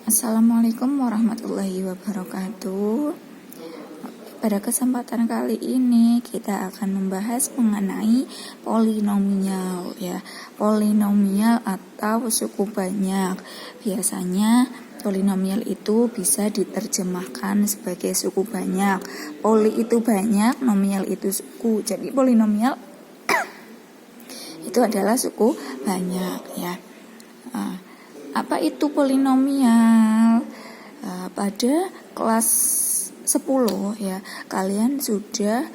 Assalamualaikum warahmatullahi wabarakatuh. Pada kesempatan kali ini kita akan membahas mengenai polinomial ya. Polinomial atau suku banyak. Biasanya polinomial itu bisa diterjemahkan sebagai suku banyak. Poli itu banyak, nomial itu suku. Jadi polinomial itu adalah suku banyak ya. Apa itu polinomial? Pada kelas 10 ya, kalian sudah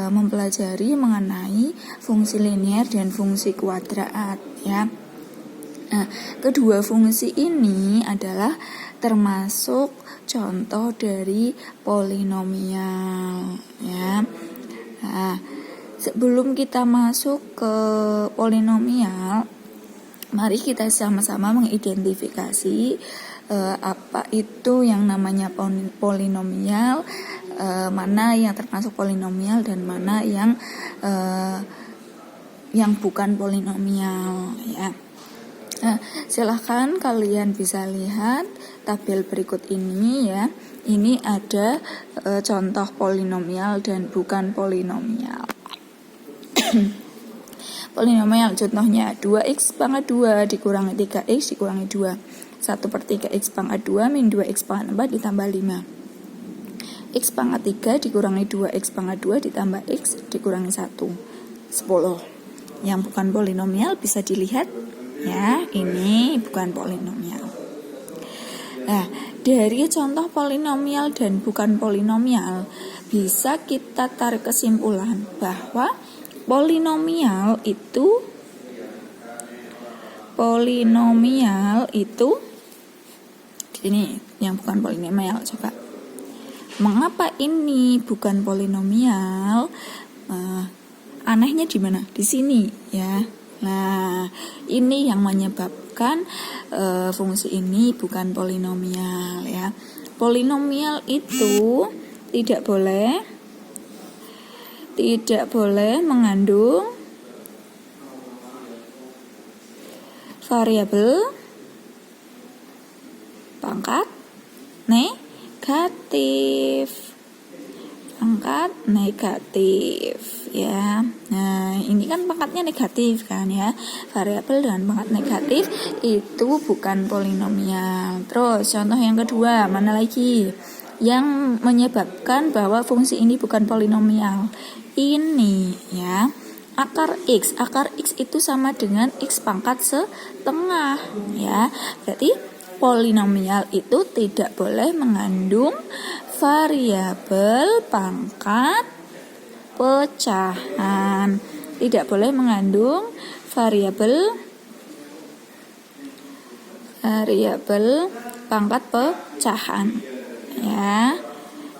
mempelajari mengenai fungsi linear dan fungsi kuadrat ya. Nah, kedua fungsi ini adalah termasuk contoh dari polinomial ya. Nah, sebelum kita masuk ke polinomial, mari kita sama-sama mengidentifikasi apa itu yang namanya polinomial, mana yang termasuk polinomial dan mana yang bukan polinomial ya. Silahkan kalian bisa lihat tabel berikut ini ya. Ini ada contoh polinomial dan bukan polinomial. Polinomial contohnya 2x pangkat 2 dikurangi 3x dikurangi 2, 1/3x pangkat 2 min 2x pangkat 4 ditambah 5, x pangkat 3 dikurangi 2x pangkat 2 ditambah x dikurangi 1, 10. Yang bukan polinomial bisa dilihat ya, ini bukan polinomial. Nah, dari contoh polinomial dan bukan polinomial bisa kita tarik kesimpulan bahwa polinomial itu ini yang bukan polinomial. Coba, mengapa ini bukan polinomial? Anehnya di mana? Di sini ya. Nah, ini yang menyebabkan fungsi ini bukan polinomial ya. Polinomial itu tidak boleh mengandung variabel pangkat negatif ya. Nah, ini kan pangkatnya negatif kan ya. Variabel dengan pangkat negatif itu bukan polinomial. Terus contoh yang kedua, mana lagi yang menyebabkan bahwa fungsi ini bukan polinomial? Ini ya, akar x itu sama dengan x pangkat setengah ya. Berarti polinomial itu tidak boleh mengandung variabel pangkat pecahan, tidak boleh mengandung variabel pangkat pecahan ya.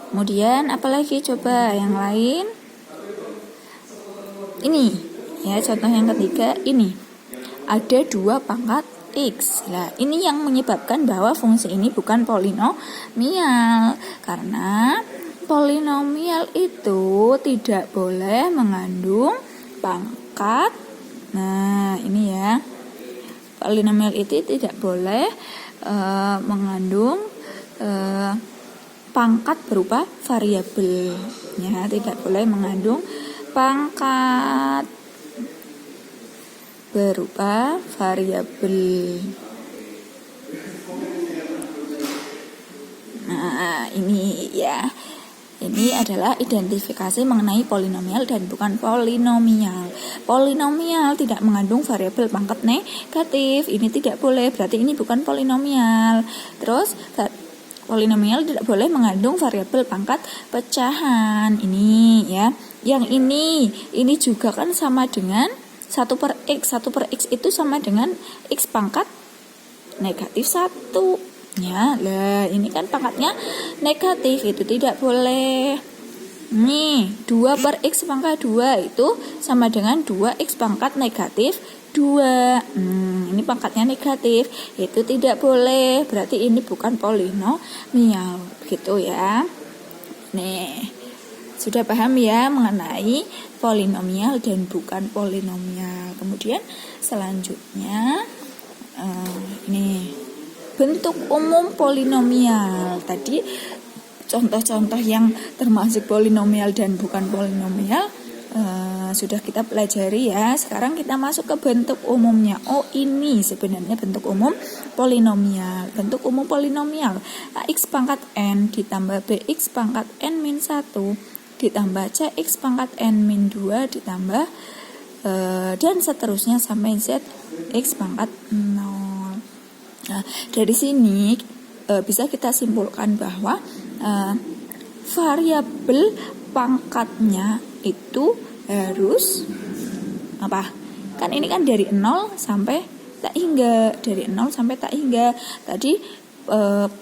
Kemudian apalagi coba yang lain? Ini ya, contoh yang ketiga ini ada 2 pangkat x. Nah, ini yang menyebabkan bahwa fungsi ini bukan polinomial, karena polinomial itu tidak boleh mengandung pangkat. Nah, ini ya, polinomial itu tidak boleh mengandung pangkat berupa variabel ya, tidak boleh mengandung pangkat berupa variabel. Nah, ini ya. Ini adalah identifikasi mengenai polinomial dan bukan polinomial. Polinomial tidak mengandung variabel pangkat negatif. Ini tidak boleh, berarti ini bukan polinomial. Terus polinomial tidak boleh mengandung variabel pangkat pecahan. Ini ya. Yang ini juga kan sama dengan 1/x. 1/x itu sama dengan x pangkat negatif 1 ya. Lah, ini kan pangkatnya negatif, itu tidak boleh. Nih, 2/x pangkat 2 itu sama dengan 2x pangkat negatif 2. Ini pangkatnya negatif, itu tidak boleh. Berarti ini bukan polinomial, begitu ya. Nih, sudah paham ya mengenai polinomial dan bukan polinomial. Kemudian selanjutnya ini bentuk umum polinomial. Tadi contoh-contoh yang termasuk polinomial dan bukan polinomial sudah kita pelajari ya. Sekarang kita masuk ke bentuk umumnya. Oh, ini sebenarnya bentuk umum polinomial. Bentuk umum polinomial ax pangkat n ditambah bx pangkat n min 1 ditambah cx pangkat n min 2 ditambah dan seterusnya sampai z x pangkat 0. Nah, dari sini bisa kita simpulkan bahwa variabel pangkatnya itu harus apa? Kan ini kan dari 0 sampai tak hingga, dari 0 sampai tak hingga. Tadi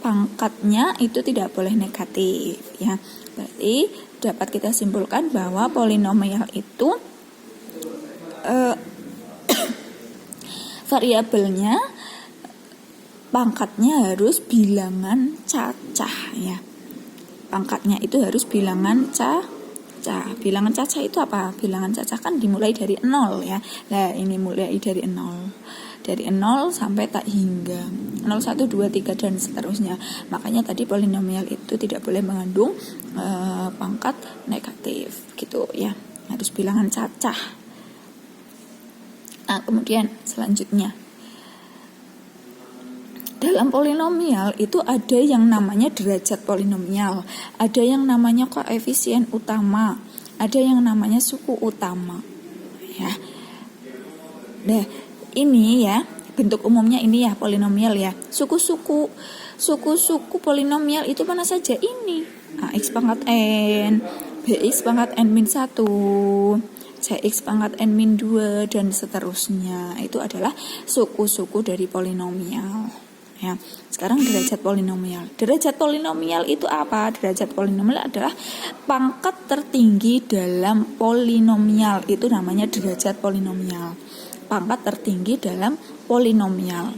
pangkatnya itu tidak boleh negatif ya. Berarti dapat kita simpulkan bahwa polinomial itu variabelnya pangkatnya harus bilangan cacah ya. Pangkatnya itu harus bilangan cacah. Bilangan cacah itu apa? Bilangan cacah kan dimulai dari 0 ya. Nah, ini mulai dari 0. Dari 0 sampai tak hingga. 0, 1, 2, 3 dan seterusnya. Makanya tadi polinomial itu tidak boleh mengandung pangkat negatif gitu ya. Harus bilangan cacah. Nah, kemudian selanjutnya dalam polinomial itu ada yang namanya derajat polinomial, ada yang namanya koefisien utama, ada yang namanya suku utama. Ya. Nah, ini ya bentuk umumnya ini ya polinomial ya. Suku-suku polinomial itu mana saja ini? Ax pangkat n, bx pangkat n min 1, cx pangkat n min 2 dan seterusnya. Itu adalah suku-suku dari polinomial. Ya, sekarang derajat polinomial. Derajat polinomial itu apa? Derajat polinomial adalah pangkat tertinggi dalam polinomial. Itu namanya derajat polinomial. Pangkat tertinggi dalam polinomial.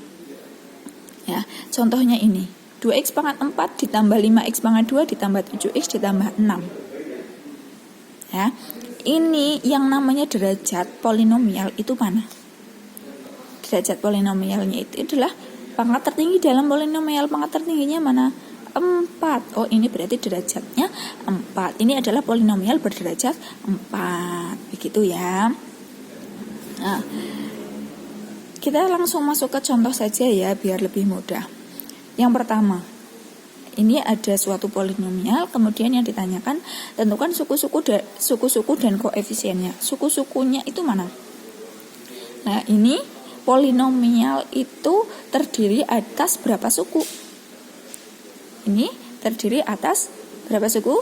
Ya, contohnya ini. 2x pangkat 4 ditambah 5x pangkat 2 ditambah 7x ditambah 6. Ya. Ini yang namanya derajat polinomial itu mana? Derajat polinomialnya itu adalah pangkat tertinggi dalam polinomial. Pangkat tertingginya mana? 4. Oh, ini berarti derajatnya 4. Ini adalah polinomial berderajat 4. Begitu ya. Nah, kita langsung masuk ke contoh saja ya biar lebih mudah. Yang pertama, ini ada suatu polinomial, kemudian yang ditanyakan tentukan suku-suku dan koefisiennya. Suku-sukunya itu mana? Nah, ini polinomial itu terdiri atas berapa suku? Ini terdiri atas berapa suku?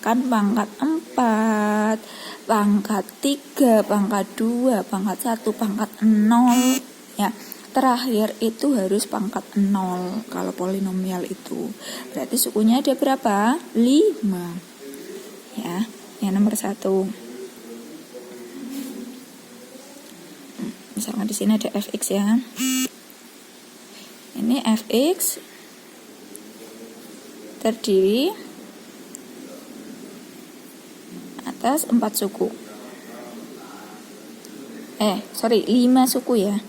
Kan pangkat 4, pangkat 3, pangkat 2, pangkat 1, pangkat 0 ya. Terakhir itu harus pangkat 0 kalau polinomial itu. Berarti sukunya ada berapa? 5. Ya, yang nomor 1. Misalnya di sini ada fx ya. Ini fx terdiri atas 4 suku. 5 suku ya.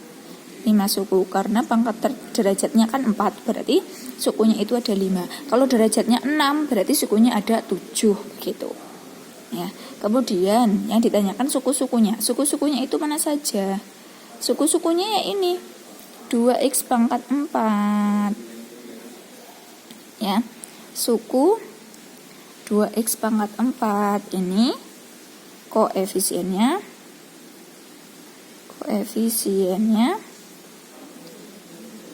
5 suku karena pangkat derajatnya kan 4, berarti sukunya itu ada 5. Kalau derajatnya 6 berarti sukunya ada 7 gitu. Ya. Kemudian yang ditanyakan suku-sukunya. Suku-sukunya itu mana saja? Suku-sukunya ya ini 2x pangkat 4 ya. Suku 2x pangkat 4 ini koefisiennya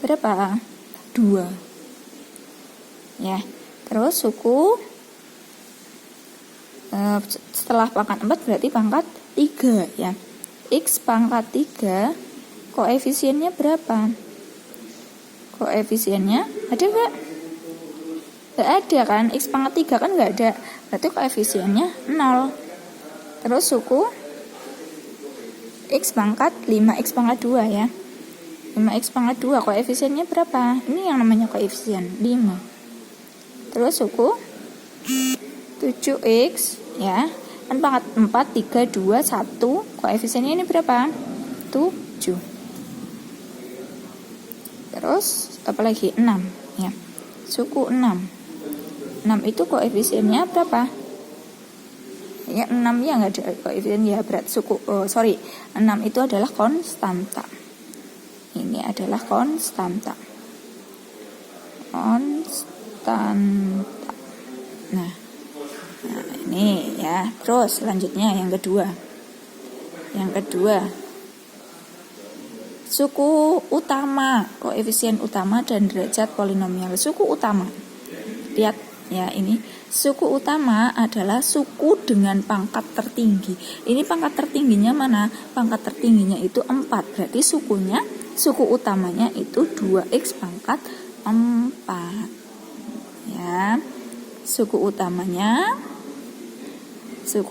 berapa? 2 ya. Terus suku setelah pangkat 4 berarti pangkat 3 ya. X pangkat 3 koefisiennya berapa? Koefisiennya ada enggak? Enggak ada kan? X pangkat 3 kan enggak ada. Berarti koefisiennya 0. Terus suku X pangkat 5x pangkat 2 ya. 5x pangkat 2 koefisiennya berapa? Ini yang namanya koefisien 5. Terus suku 7x ya. Kan pangkat 4, 3, 2, 1. Koefisiennya ini berapa? 7. Terus apalagi 6 ya. Suku 6 itu koefisiennya berapa? Ya 6 ya nggak ada koefisien ya, berat suku 6 itu adalah konstanta. Ini adalah konstanta. Nah ini ya. Terus selanjutnya yang kedua. Suku utama, koefisien utama dan derajat polinomial. Suku utama. Lihat ya, ini suku utama adalah suku dengan pangkat tertinggi. Ini pangkat tertingginya mana? Pangkat tertingginya itu 4. Berarti suku utamanya itu 2x pangkat 4. Ya. Suku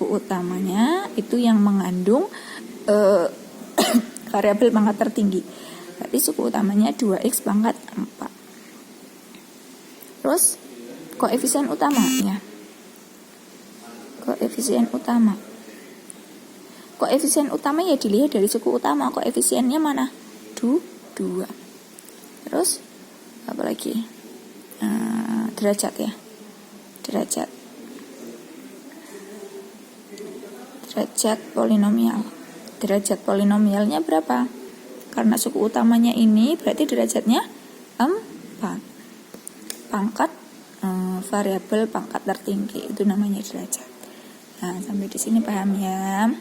utamanya itu yang mengandung variabel pangkat tertinggi. Berarti suku utamanya 2x pangkat 4. Terus koefisien utama ya. Koefisien utama ya dilihat dari suku utama. Koefisiennya mana? 2. Terus apa lagi? Derajat ya. Derajat polinomial. Derajat polinomialnya berapa? Karena suku utamanya ini berarti derajatnya 4. Pangkat variabel pangkat tertinggi itu namanya derajat. Nah, sampai di sini paham ya?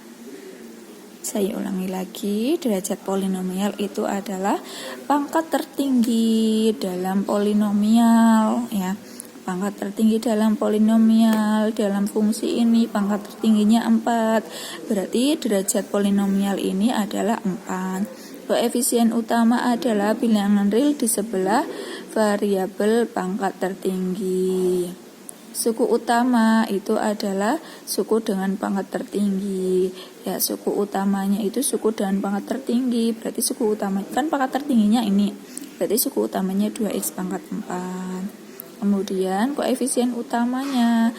Saya ulangi lagi, derajat polinomial itu adalah pangkat tertinggi dalam polinomial ya. Pangkat tertinggi dalam polinomial, dalam fungsi ini pangkat tertingginya 4. Berarti derajat polinomial ini adalah 4. Koefisien utama adalah bilangan real di sebelah variabel pangkat tertinggi. Suku utama itu adalah suku dengan pangkat tertinggi. Ya, suku utamanya itu suku dengan pangkat tertinggi. Berarti suku utama kan pangkat tertingginya ini. Berarti suku utamanya 2x pangkat 4. Kemudian koefisien utamanya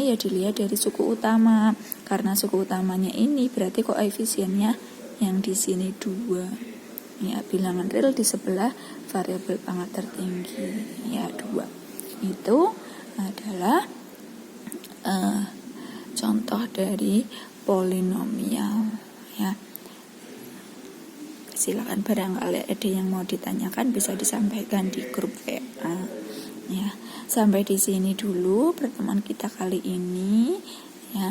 ya dilihat dari suku utama. Karena suku utamanya ini berarti koefisiennya yang di sini 2. Ya, bilangan real di sebelah variabel pangkat tertinggi ya 2. Itu adalah contoh dari polinomial ya. Silakan barangkali ada yang mau ditanyakan bisa disampaikan di grup WA ya. Sampai di sini dulu pertemuan kita kali ini ya.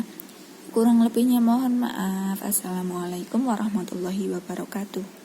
Kurang lebihnya mohon maaf. Assalamualaikum warahmatullahi wabarakatuh.